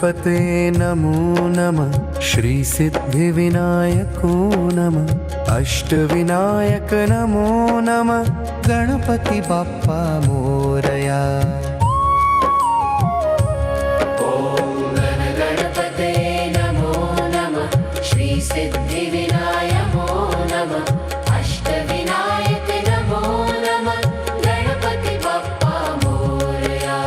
गणपते नमो नमः। श्री सिद्धिविनायको नमः। अष्टविनायक नमो नमः। गणपति बाप्पा मोरया। गणपते नमो नमः। श्री सिद्धिविनायको नमः। अष्टविनायक नमो नमः। गणपति बाप्पा मोरया।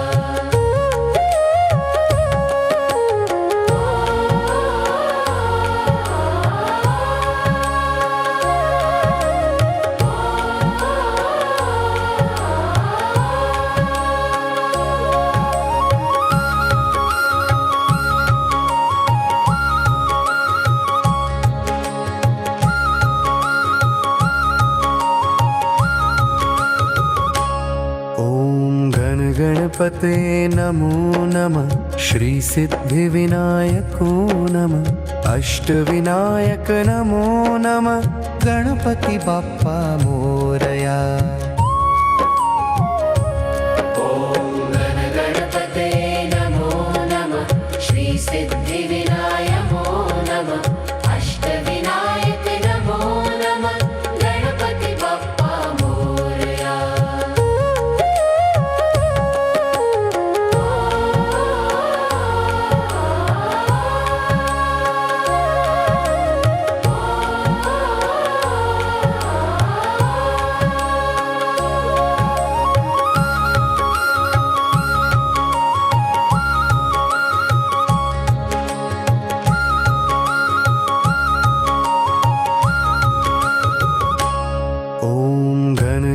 गणपते नमो नमः। श्री सिद्धिविनायको नमः। अष्टविनायक नमो नमः। गणपति बाप्पा मोरया। गणपते नमो नमः। श्री सिद्धिविनायको नमः। अष्टविनायक नमो नमः। गणपति बाप्पा मोरया।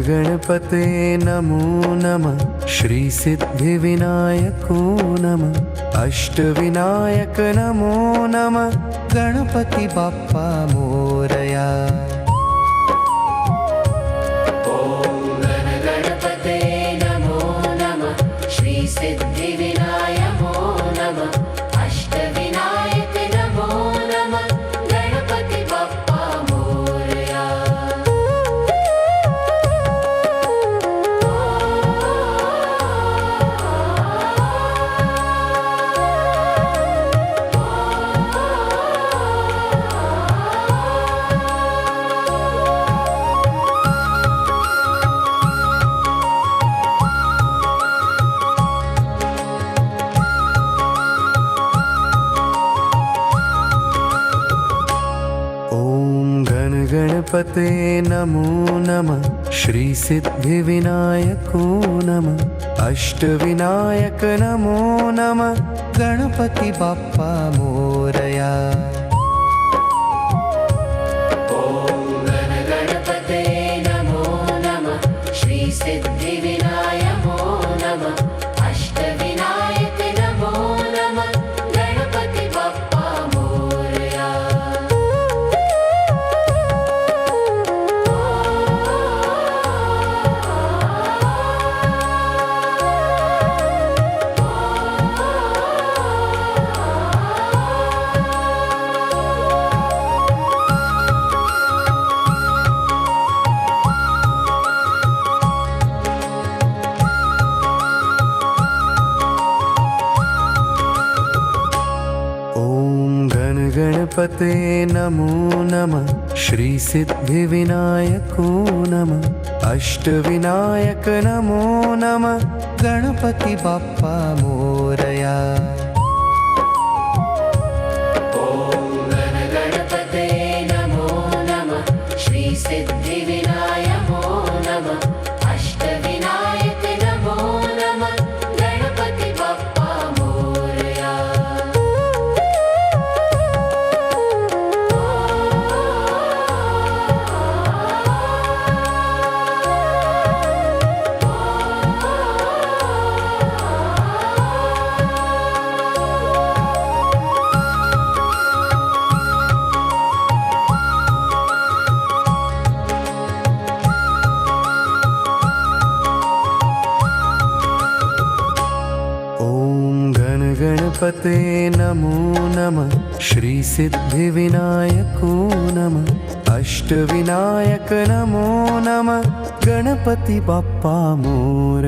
गणपते नमो नमः। श्री सिद्धिविनायको नमः। अष्टविनायक नमो नमः। गणपति बाप्पा मोरया। गणपते नमो नमः। श्री सिद्धिविनायको नमः। अष्टविनायक नमो नमः। गणपति बाप्पा मोरया। गणपते नमो नमः। श्री सिद्धिविनायको नमः। अष्टविनायक नमो नमः। गणपति बाप्पा मोरया। गणपते नमो नमः। श्री सिद्धिविनायको नमः। अष्टविनायक नमो नमः। गणपति बाप्पा मोरया। गणपते नमो नमः। श्री सिद्धिविनायको नमः। अष्टविनायक नमो नमः। गणपति बाप्पा मोरया। गणपते नमो नमः। श्री सिद्धिविनायको नमः। अष्टविनायक नमो नमः। गणपति बाप्पा मोरया। गणपते नमो नमः। श्री सिद्धिविनायको नमः। अष्टविनायक नमो नमः। गणपति बाप्पा मोरया।